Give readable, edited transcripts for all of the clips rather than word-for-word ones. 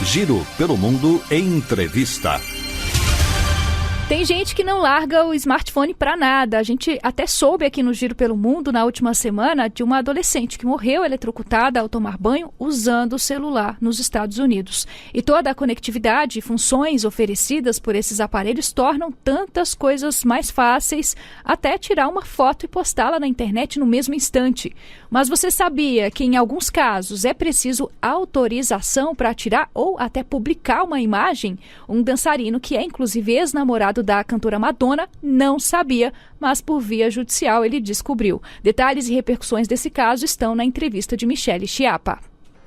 Giro pelo Mundo em Entrevista. Tem gente que não larga o smartphone para nada. A gente até soube aqui no Giro pelo Mundo, na última semana, de uma adolescente que morreu eletrocutada ao tomar banho usando o celular nos Estados Unidos. E toda a conectividade e funções oferecidas por esses aparelhos tornam tantas coisas mais fáceis, até tirar uma foto e postá-la na internet no mesmo instante. Mas você sabia que, em alguns casos, é preciso autorização para tirar ou até publicar uma imagem? Um dançarino, que é inclusive ex-namorado da cantora Madonna, não sabia, mas por via judicial ele descobriu. Detalhes e repercussões desse caso estão na entrevista de Michele Chiappa.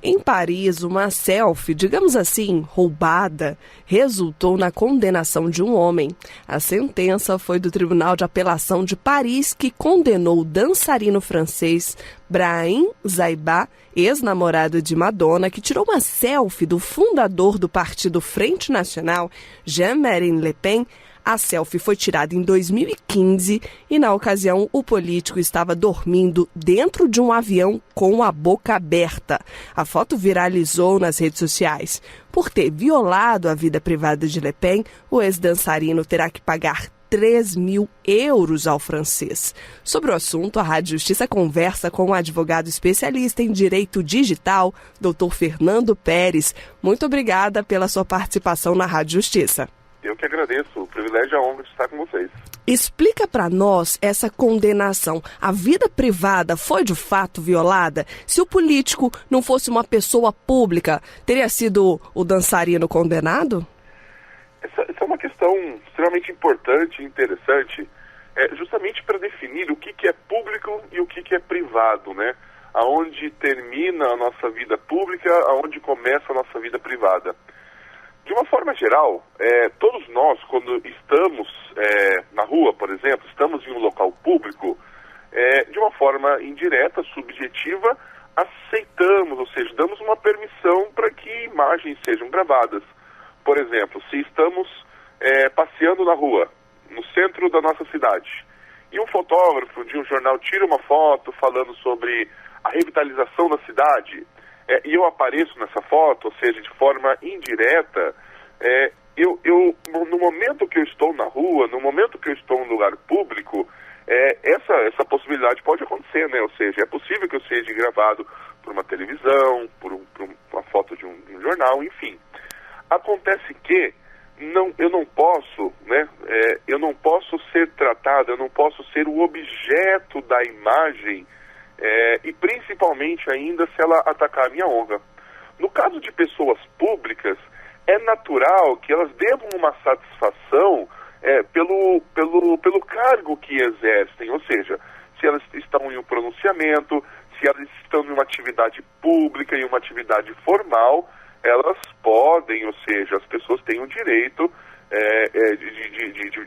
Em Paris, uma selfie, digamos assim, roubada, resultou na condenação de um homem. A sentença foi do Tribunal de Apelação de Paris, que condenou o dançarino francês Brahim Zaïba, ex-namorado de Madonna, que tirou uma selfie do fundador do partido Frente Nacional, Jean-Marie Le Pen. A selfie foi tirada em 2015 e, na ocasião, o político estava dormindo dentro de um avião com a boca aberta. A foto viralizou nas redes sociais. Por ter violado a vida privada de Le Pen, o ex-dançarino terá que pagar 3 mil euros ao francês. Sobre o assunto, a Rádio Justiça conversa com o advogado especialista em direito digital, Dr. Fernando Pérez. Muito obrigada pela sua participação na Rádio Justiça. Eu que agradeço, o privilégio e a honra de estar com vocês. Explica para nós essa condenação. A vida privada foi de fato violada? Se o político não fosse uma pessoa pública, teria sido o dançarino condenado? Essa é uma questão extremamente importante e interessante, justamente para definir o que é público e o que é privado, né? Aonde termina a nossa vida pública, aonde começa a nossa vida privada. De uma forma geral, todos nós, quando estamos na rua, por exemplo, estamos em um local público, de uma forma indireta, subjetiva, aceitamos, ou seja, damos uma permissão para que imagens sejam gravadas. Por exemplo, se estamos passeando na rua, no centro da nossa cidade, e um fotógrafo de um jornal tira uma foto falando sobre a revitalização da cidade, e eu apareço nessa foto, ou seja, de forma indireta, no momento que eu estou na rua, no momento que eu estou em um lugar público, essa possibilidade pode acontecer, né? Ou seja, é possível que eu seja gravado por uma televisão, por uma foto de um jornal, enfim. Acontece que eu não posso, né? Eu não posso ser tratado, eu não posso ser o objeto da imagem, e principalmente ainda se ela atacar a minha honra. No caso de pessoas públicas, é natural que elas devam uma satisfação pelo cargo que exercem, ou seja, se elas estão em um pronunciamento, se elas estão em uma atividade pública, em uma atividade formal, elas podem, ou seja, as pessoas têm o direito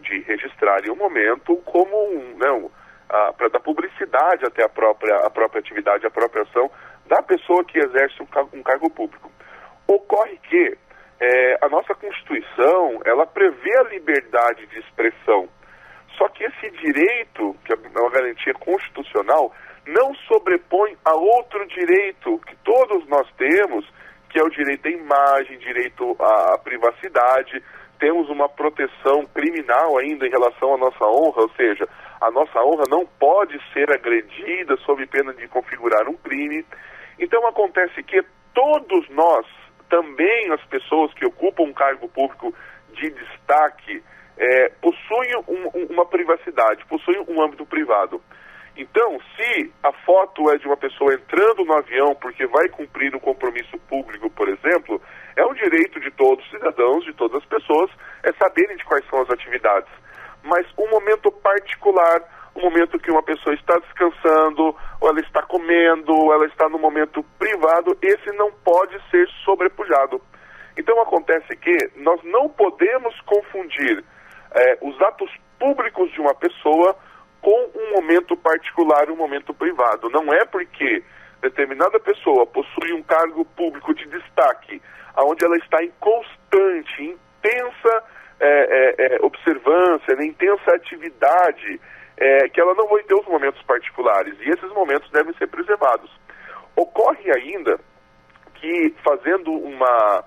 de registrarem o momento como para dar publicidade até a própria atividade, a própria ação da pessoa que exerce um cargo público. Ocorre que a nossa Constituição, ela prevê a liberdade de expressão, só que esse direito, que é uma garantia constitucional, não sobrepõe a outro direito que todos nós temos, que é o direito à imagem, direito à privacidade. Temos uma proteção criminal ainda em relação à nossa honra, ou seja, a nossa honra não pode ser agredida sob pena de configurar um crime. Então acontece que todos nós, também as pessoas que ocupam um cargo público de destaque, possuem uma privacidade, possuem um âmbito privado. Então, se a foto é de uma pessoa entrando no avião porque vai cumprir um compromisso público, por exemplo, é um direito de todos os cidadãos, de todas as pessoas, saberem de quais são as atividades. Mas um momento particular, um momento que uma pessoa está descansando, ou ela está comendo, ou ela está no momento privado, esse não pode ser sobrepujado. Então acontece que nós não podemos confundir os atos públicos de uma pessoa com um momento particular, um momento privado. Não é porque determinada pessoa possui um cargo público de destaque, onde ela está em constante, intensa observância, intensa atividade, que ela não vai ter os momentos particulares, e esses momentos devem ser preservados. Ocorre ainda que, fazendo uma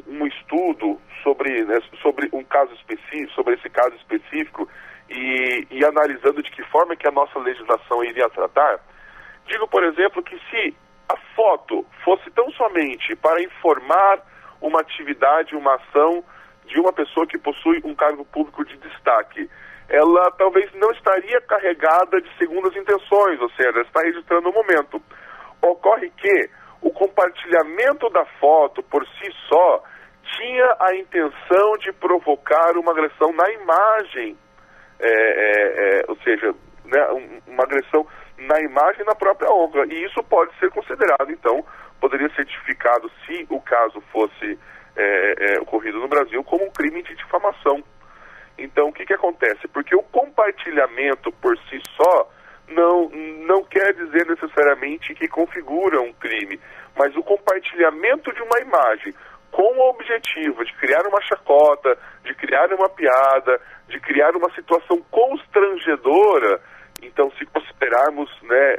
um estudo sobre um caso específico, sobre esse caso específico, e analisando de que forma que a nossa legislação iria tratar. Digo, por exemplo, que se a foto fosse tão somente para informar uma atividade, uma ação de uma pessoa que possui um cargo público de destaque, ela talvez não estaria carregada de segundas intenções, ou seja, ela está registrando o momento. Ocorre que o compartilhamento da foto por si só tinha a intenção de provocar uma agressão na imagem, ou seja, né, uma agressão na imagem e na própria honra. E isso pode ser considerado, então, poderia ser tipificado, se o caso fosse ocorrido no Brasil, como um crime de difamação. Então, o que acontece? Porque o compartilhamento por si só não quer dizer necessariamente que configura um crime, mas o compartilhamento de uma imagem com o objetivo de criar uma chacota, de criar uma piada, de criar uma situação constrangedora. Então, se considerarmos, né,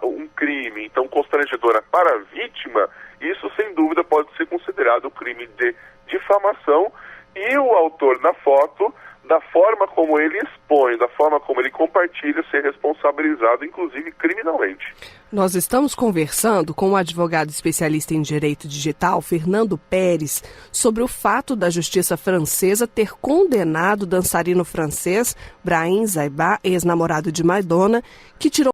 um crime, então constrangedora para a vítima, isso sem dúvida pode ser considerado um crime de difamação, e o autor na foto, da forma como ele expõe, da forma como ele compartilha, ser responsabilizado, inclusive criminalmente. Nós estamos conversando com o advogado especialista em direito digital, Fernando Pérez, sobre o fato da justiça francesa ter condenado o dançarino francês Brahim Zaïba, ex-namorado de Madonna, que tirou